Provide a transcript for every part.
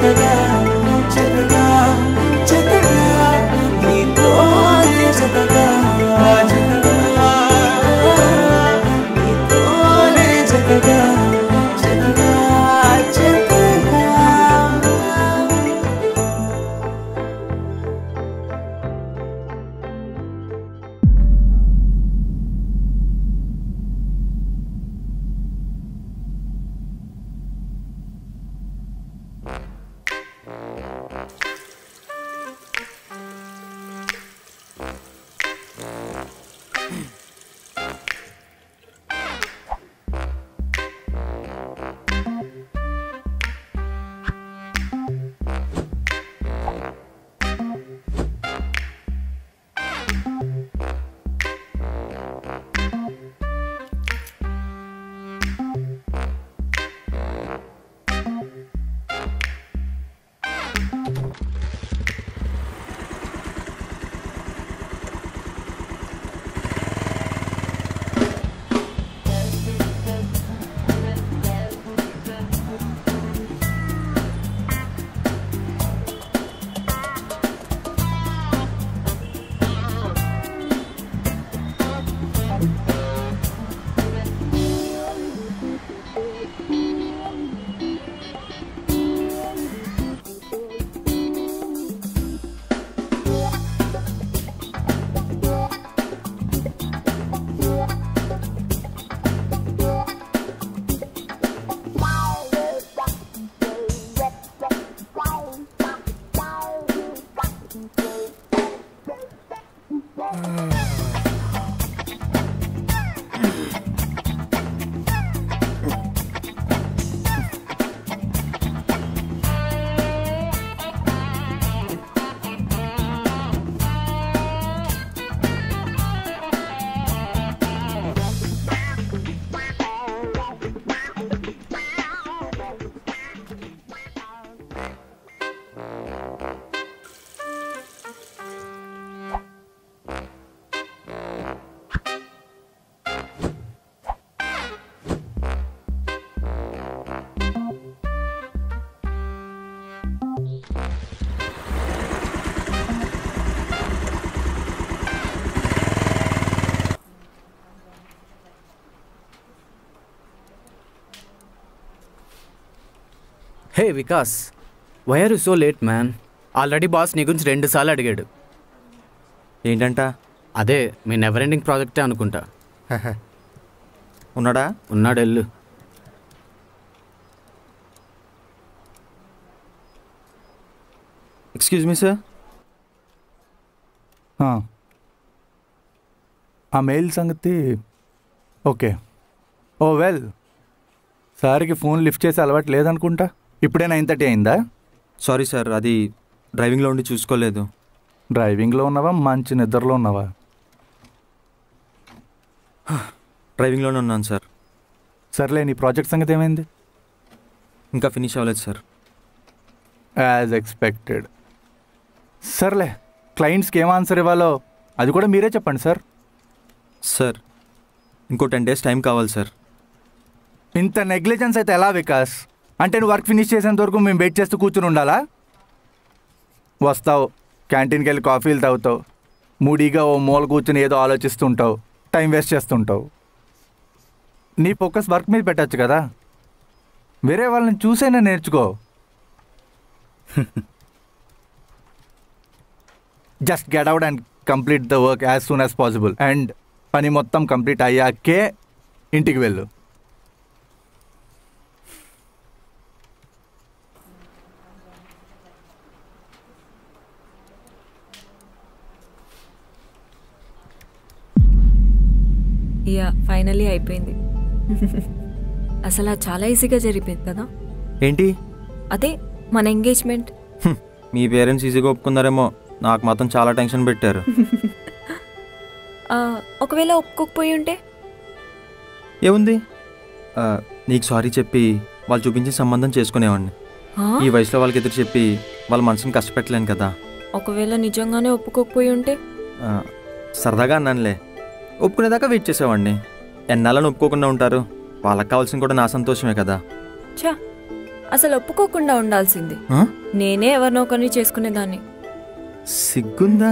జతగా జతగా జతగా నీతోనే జతగా జతగా నీతోనే జతగా జతగా జతగా. Hey Vikas, why are you so late man? Already boss నీ గురించి 2 సార్లు అడిగాడు. ఏంటంట? అదే మీ నెవర్ ఎండింగ్ ప్రాజెక్టే అనుకుంటా. ఉన్నాడా? ఉన్నాడు, వెళ్ళు. Excuse me sir. ఆ మెయిల్ సంగతి ఓకే. ఓ వెల్, సార్కి ఫోన్ లిఫ్ట్ చేసి అలవాటు లేదనుకుంటా. ఇప్పుడే 9:30 అయిందా? సారీ సార్, అది డ్రైవింగ్లో ఉండి చూసుకోలేదు. డ్రైవింగ్లో ఉన్నావా, మంచి నిద్రలో ఉన్నావా? డ్రైవింగ్లోనే ఉన్నాను సార్. సర్లే, నీ ప్రాజెక్ట్ సంగతి ఏమైంది? ఇంకా ఫినిష్ అవ్వలేదు సార్. As expected. సర్లే, క్లయింట్స్కి ఏం ఆన్సర్ ఇవ్వాలో అది కూడా మీరే చెప్పండి సార్. సార్, ఇంకో 10 days టైం కావాలి సార్. ఇంత నెగ్లిజెన్స్ అయితే ఎలా వికాస్? అంటే నువ్వు వర్క్ ఫినిష్ చేసేంత వరకు మేము వెయిట్ చేస్తూ కూర్చుని ఉండాలా? వస్తావు, క్యాంటీన్కి వెళ్ళి కాఫీలు తాగుతావు, మూడీగా ఓ మూల కూర్చుని ఏదో ఆలోచిస్తుంటావు, టైం వేస్ట్ చేస్తుంటావు. నీ ఫోకస్ వర్క్ మీద పెట్టచ్చు కదా. వేరే వాళ్ళని చూసైనా నేర్చుకో. Just get out and complete the work as soon as possible. And పని మొత్తం కంప్లీట్ అయ్యాకే ఇంటికి వెళ్ళు. యా, ఫైనలీ అయిపోయింది. అసలు చాలా ఈజీగా జరిగిపోయింది కదా. ఏంటి? అదే మన ఎంగేజ్మెంట్. మీ పేరెంట్స్ ఈజీగా ఒప్పుకున్నారేమో, నాకు మాత్రం చాలా టెన్షన్ పెట్టారు. ఒకవేళ ఒప్పుకోకపోయి ఉంటే ఏముంది, నీకు సారీ చెప్పి వాళ్ళు చూపించిన సంబంధం చేసుకునేవాడిని. ఈ వయసులో వాళ్ళకి ఎదురు చెప్పి వాళ్ళ మనసుని కష్టపెట్టలేను కదా. ఒకవేళ నిజంగానే ఒప్పుకోకపోయి ఉంటే? సరదాగా అన్నానులే, ఒప్పుకునేదాకా వెయిట్ చేసేవాడిని. ఎన్నాళ్ళని ఒప్పుకోకుండా ఉంటారు? వాళ్ళకి కావాల్సింది కూడా నా సంతోషమే కదా. చా, అసలు ఒప్పుకోకుండా ఉండాల్సింది. ఆ? నేనే ఎవరినో ఒకరిని చేసుకునేదాన్ని. సిగ్గుందా?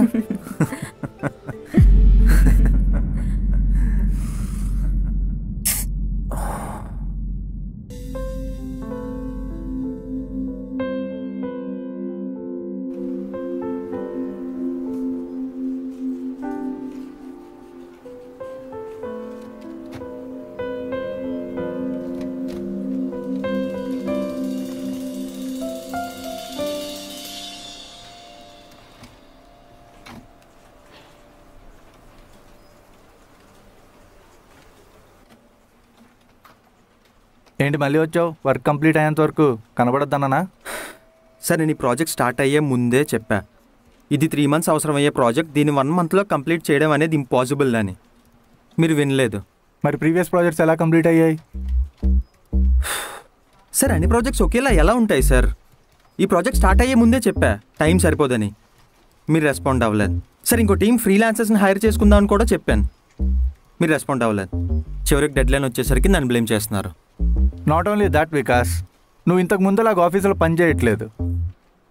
ఏంటి మళ్ళీ వచ్చావు? వర్క్ కంప్లీట్ అయ్యేంత వరకు కనబడద్దన్నా? సార్ నేను ఈ ప్రాజెక్ట్ స్టార్ట్ అయ్యే ముందే చెప్పా, ఇది 3 months అవసరం అయ్యే ప్రాజెక్ట్, దీన్ని 1 monthలో కంప్లీట్ చేయడం అనేది ఇంపాసిబుల్ అని. మీరు వినలేదు. మరి ప్రీవియస్ ప్రాజెక్ట్స్ ఎలా కంప్లీట్ అయ్యాయి? సార్ అన్ని ప్రాజెక్ట్స్ ఒకేలా ఎలా ఉంటాయి సార్? ఈ ప్రాజెక్ట్ స్టార్ట్ అయ్యే ముందే చెప్పా టైం సరిపోదని. మీరు రెస్పాండ్ అవ్వలేదు. సార్ ఇంకో టీం ఫ్రీలాన్సర్స్ని హైర్ చేసుకుందామని కూడా చెప్పాను, మీరు రెస్పాండ్ అవ్వలేదు. చివరికి డెడ్ లైన్ వచ్చేసరికి నన్ను బ్లేమ్ చేస్తున్నారు. నాట్ ఓన్లీ దట్ వికాస్, నువ్వు ఇంతకు ముందులాగా ఆఫీసులో పని చేయట్లేదు.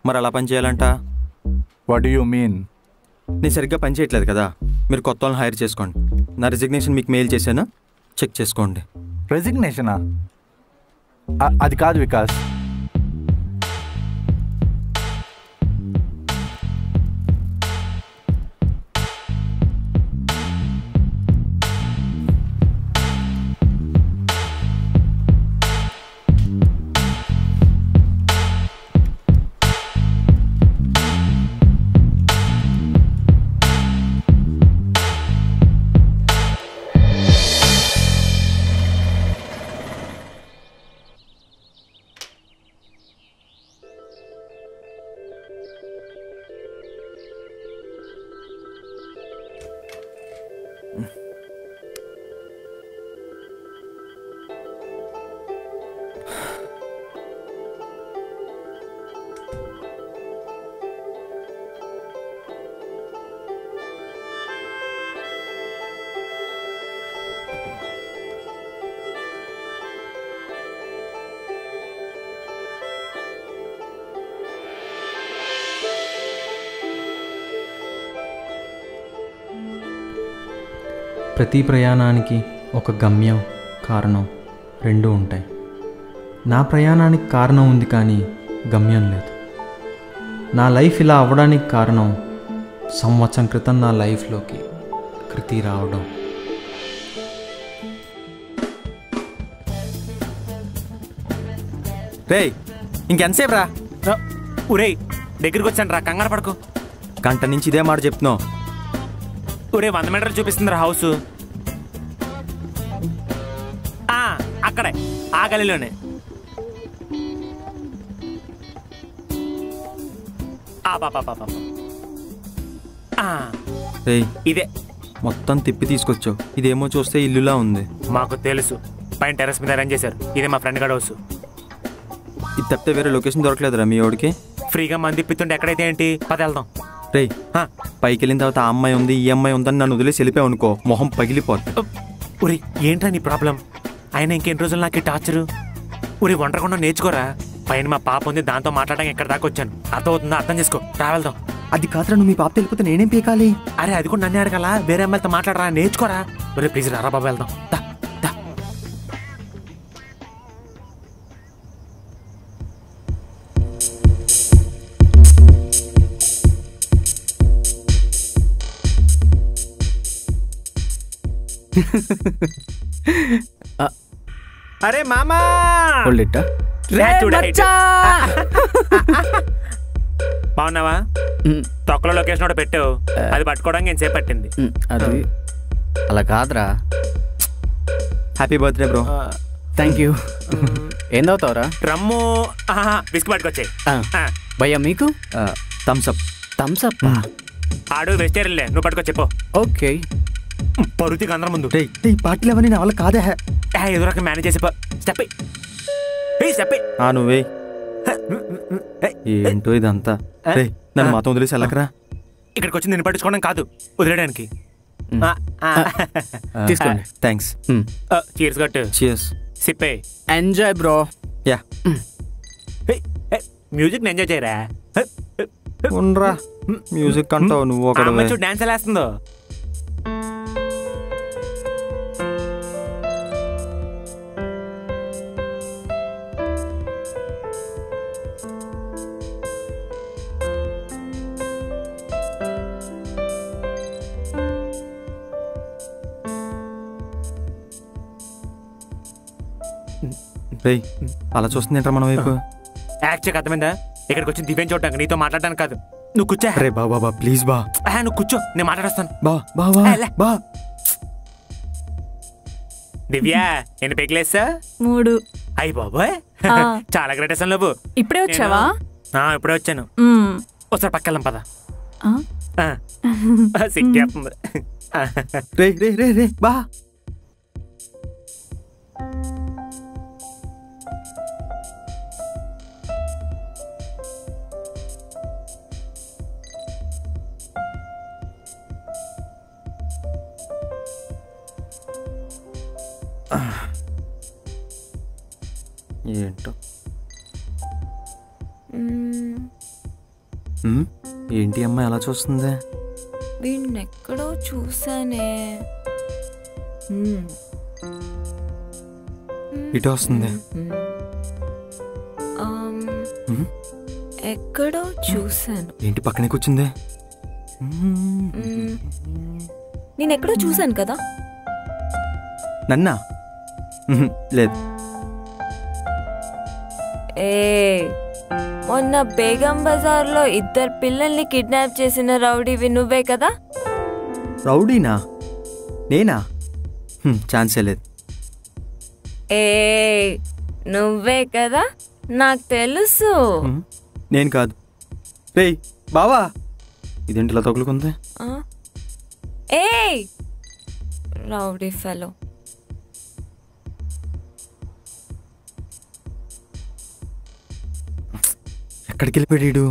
మరి అలా పని చేయాలంట? What do you mean? నేను సరిగ్గా పని చేయట్లేదు కదా, మీరు కొత్త వాళ్ళని హైర్ చేసుకోండి. నా రిజిగ్నేషన్ మీకు మెయిల్ చేశాను, చెక్ చేసుకోండి. రెసిగ్నేషనా? అది కాదు వికాస్. ప్రతి ప్రయాణానికి ఒక గమ్యం, కారణం రెండూ ఉంటాయి. నా ప్రయాణానికి కారణం ఉంది కానీ గమ్యం లేదు. నా లైఫ్ ఇలా అవ్వడానికి కారణం సంవత్సరం క్రితం నా లైఫ్లోకి కృతి రావడం. రేయ్ ఇంకెంతసేపు రా? ఒరే దగ్గరికి వచ్చాను రా, కంగారు పడుకో. గంట నుంచి ఇదే మాట చెప్తున్నావు. ఒరే 100 మీటర్లు చూపిస్తుంది రా హౌస్. అక్కడే ఆ గలీలోనే. రేయ్ ఇదే మొత్తం తిప్పి తీసుకొచ్చావు. ఇదేమో చూస్తే ఇల్లులా ఉంది. మాకు తెలుసు, పైన టెర్రస్ మీద అరేంజ్ చేశారు. ఇదే మా ఫ్రెండ్ గడ హౌస్. ఇది తప్పితే వేరే లొకేషన్ దొరకలేదురా మీ వాడికి? ఫ్రీగా మంది తిప్పితుంటే ఎక్కడైతే ఏంటి, పద వెళ్దాం. రేయ్ పైకి వెళ్ళిన తర్వాత ఆ అమ్మాయి ఉంది, ఈ అమ్మాయి ఉందని నన్ను వదిలేసి వెళ్ళిపోయావు అనుకో, మొహం పగిలిపోద్ది. ఒరే ఏంట్రా నీ ప్రాబ్లం? అయినా ఇంకెన్ని రోజులు నాకు టార్చరు. ఒరే వంటకుండా నేర్చుకోరా. పైన మా పాప ఉంది, దాంతో మాట్లాడడానికి ఎక్కడ దాకా వచ్చాను. అర్థమవుతుందా? అర్థం చేసుకో, రా వెళ్దాం. అది కాదురా, నువ్వు మీ పాప వెళ్ళిపోతే నేనేం పీకాలి? అరే అది కూడా నన్నే అడగాల, వేరే అమ్మాయితో మాట్లాడరా, నేర్చుకోరా. ఒరే ప్లీజ్ రా బాబా వెళ్దాం. అరే మామా బాగున్నావా? తొక్కలో లొకేషన్ కూడా పెట్టావు, అది పట్టుకోవడానికి ఎంతసేపు పట్టింది? అది అలా కాదురా. Happy birthday bro. Thank you. ఏం తాగుతావురా? రమ్ము బిస్కెట్ పట్టుకొచ్చాయి. భయ్యా మీకు? థమ్స్అప్. థమ్స్అప్? ఆడు వెజిటేరియన్లే, నువ్వు పట్టుకో. చెప్పు. ఓకే. పరుతికి అందరం ముందు పార్టీలు అవన్నీ నా వల్ల కాదే. ఎదురక మేనేజ్ చేసి స్టెప్ స్టెప్. నువ్వే ఏంటో ఇదంతా. నన్ను మాతో వదిలేసి వెళ్ళకరా. ఇక్కడికి వచ్చి నేను పట్టించుకోవడం కాదు, వదిలేయడానికి. తీసుకోండి. థ్యాంక్స్. చీర్స్ గట్టు. చీర్స్. సిప్పే. Enjoy bro. Yeah. Music enjoy చేయరా? ఉండరా మ్యూజిక్ అంటావు నువ్వు ఒకడు. చూడు డాన్స్ ఎలా వేస్తుందో. అలా చూస్తుందంటారా మన వైపు? యాక్చువల్గా అర్థమైందా? ఇక్కడికి వచ్చి దివ్యం చూడటానికి, నీతో మాట్లాడడానికి కాదు. నువ్వు కూర్చో. అరే బాబా ప్లీజ్ బా. నువ్వు కూర్చో, నేను మాట్లాడొస్తాను. బా దివ్య ఎన్ని పెగ్లేసా? 3. అయ్యి బాబోయ్, చాలా గ్రేట్ అసలు నువ్వు. ఇప్పుడే వచ్చావా? ఇప్పుడే వచ్చాను. ఒకసారి పక్కెళ్ళం పద. సిగ్గేస్తుంది. రే రే రే రే బా. ఏంటో ఏంటి అమ్మ ఎలా చూస్తుంది? వీడిని ఎక్కడో చూసానే. ఇటు వస్తుంది. ఎక్కడో చూసాను. ఏంటి పక్కనే కూర్చుంది? నేను ఎక్కడో చూసాను కదా. నన్నా? లేదు. మొన్న బేగం బజార్లో 2 పిల్లల్ని కిడ్నాప్ చేసిన రౌడీవి నువ్వే కదా? రౌడీనా? నేనా? ఛాన్సే లేదు. నువ్వే కదా, నాకు తెలుసు. నేను కాదు. రేయ్ బావా, ఇదేంటిలా తగులుకుంది? Rowdy fellow. ఎక్కడికి వెళ్ళిపోయాడు?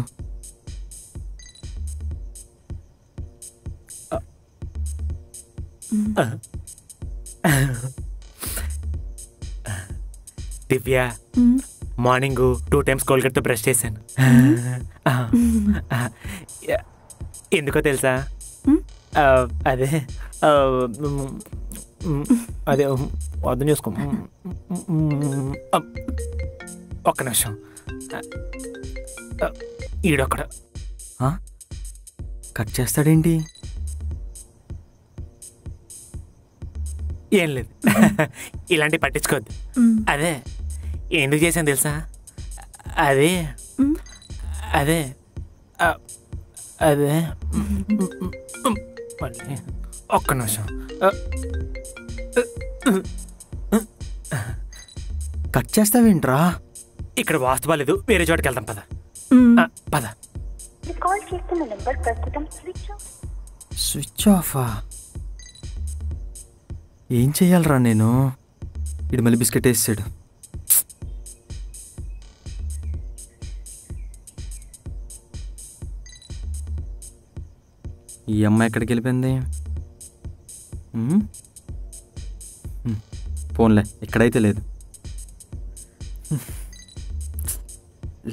దివ్య మార్నింగ్ 2 times కోల్గేట్తో బ్రష్ చేశాను. ఎందుకో తెలుసా? అదే అదే అర్థం చేసుకో. ఒక్క నిమిషం. ఈడొక్కడ కట్ చేస్తాడేంటి? ఏం లేదు, ఇలాంటివి పట్టించుకోవద్దు. అదే ఎందుకు చేశాను తెలుసా? అదే అదే అదే ఒక్క నిమిషం. కట్ చేస్తావేంట్రా? ఇక్కడ వాస్తు బాలేదు, వేరే చోటుకి వెళ్తాం. పద పద. స్విచ్ ఆఫా? ఏం చెయ్యాలరా నేను? ఇటు మళ్ళీ బిస్కెట్ వేసాడు. ఈ అమ్మాయి ఎక్కడికి వెళ్ళిపోయింది? ఫోన్లే, ఇక్కడైతే లేదు.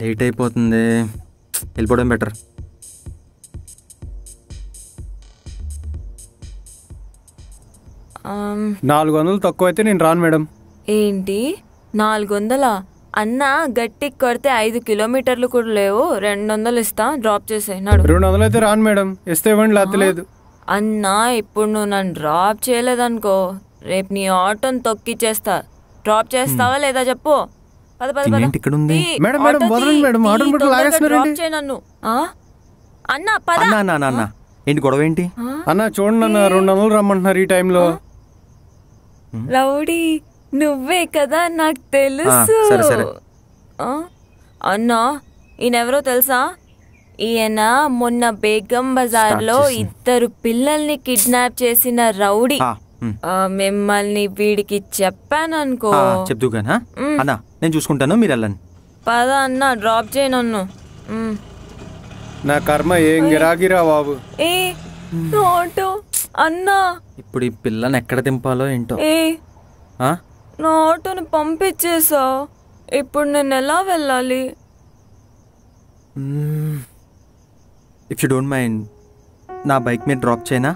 లేట్ అయిపోతుంది, వెళ్ళిపోవడం బెటర్. $400 తక్కువ అయితే నేను రాను మేడం. ఏంటి 400? అన్నా గట్టి కొడితే 5 కిలోమీటర్లు కూడా లేవు. 200 ఇస్తా, డ్రాప్ చేసేనాడు. 200 అయితే రాను మేడం, ఇస్తే ఇవ్వండి, లేతలేదు. అన్నా ఇప్పుడు నువ్వు నన్ను డ్రాప్ చేయలేదనుకో, రేపు నీ ఆటోని తొక్కిచ్చేస్తా. డ్రాప్ చేస్తావా లేదా చెప్పు. పద పద పద. మేడం మేడం వదలండి మేడం, ఆటోని పట్టు లాగేస్తున్నారండి. నన్ను అన్నా పద. అన్నా ఏంటి గొడవ ఏంటి? అన్నా చూడండి అన్న, 200 రమ్మంటున్నారు ఈ టైంలో. రౌడీ నువ్వే కదా, నాకు తెలుసు. అన్నా ఈయనెవరో తెలుసా? ఈయన మొన్న బేగం బజార్లో 2 పిల్లల్ని కిడ్నాప్ చేసిన రౌడీ. మిమ్మల్ని వీడికి చెప్పాననుకో. చెప్తుగానా? అన్నా నేను చూసుకుంటాను, మీరు వెళ్ళండి. పద అన్నా, డ్రాప్ చేయి నన్ను. నా కర్మ ఏం గిరాగిరా బాబు. ఆటో అన్నా, ఇప్పుడు ఈ పిల్లని ఎక్కడ దింపాలో ఏంటో. నా ఆటోని పంపించేసా, ఇప్పుడు నేను ఎలా వెళ్ళాలి? ఇఫ్ యూ డోంట్ మైండ్ నా బైక్ మీద డ్రాప్ చేయనా?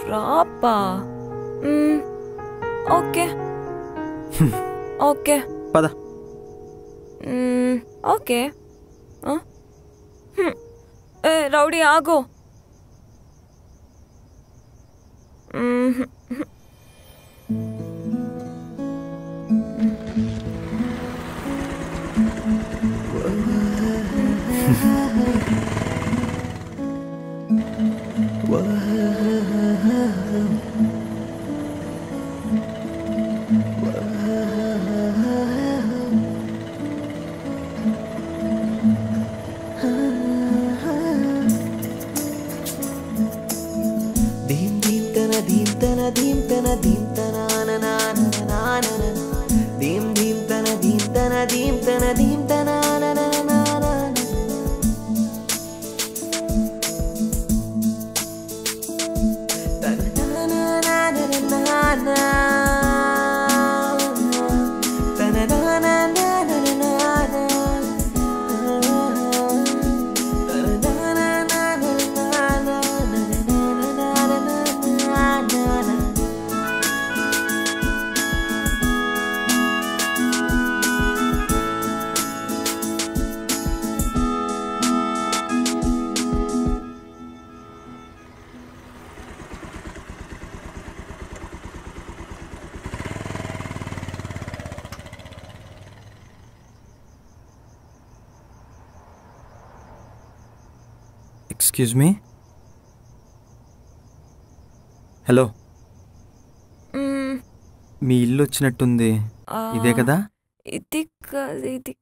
డ్రాపా? ఓకే ఓకే పద. ఓకే. రౌడీ ఆగో. Excuse me. హలో, మీ ఇల్లు వచ్చినట్టుంది. ఇదే కదా? ఇది కాదు, ఇది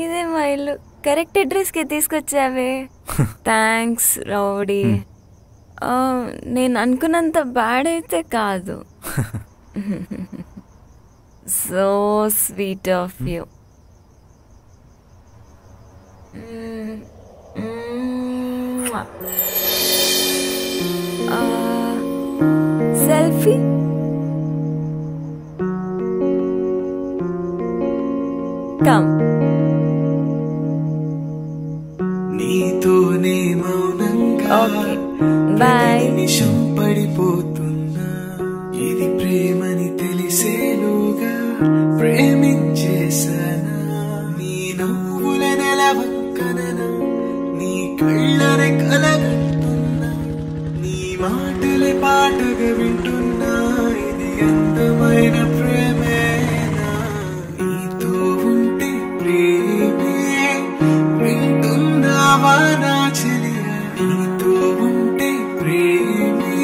ఇదే మా ఇల్లు. కరెక్ట్ అడ్రస్కి తీసుకొచ్చావే. Thanks rowdy. నేను అనుకున్నంత బ్యాడ్ అయితే కాదు. So sweet of you. Selfie. Come. నీతోనే మౌనంగా బాయ్. నిమిషం పడిపోతున్నా, ఇది ప్రేమని తెలిసేలోగా ప్రేమించేసానా. నీ నవ్వుల నెలవంకననా, నీ కళ్ళని కలగంటున్నా, నీ మాటలే పాటగా వింటున్నా, ఇది అందమైన ప్రేమేనా. నీతో ఉంటే ప్రేమే వింటున్నావా నా చెలియా. నీతో ఉంటే ప్రేమే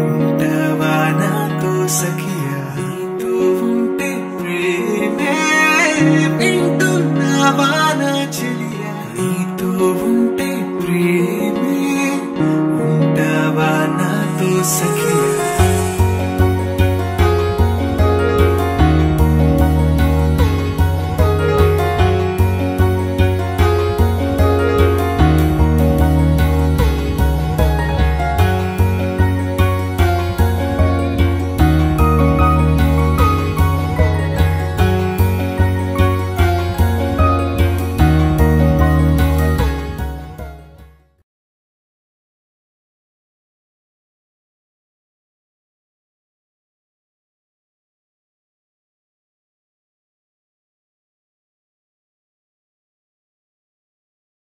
ఉంటావా నాతో సఖియా. నీతో ఉంటే ప్రేమే వింటున్నావా నా చెలియా. నీతో ఉంటే ప్రేమే ఉంటావా నాతో సఖియా.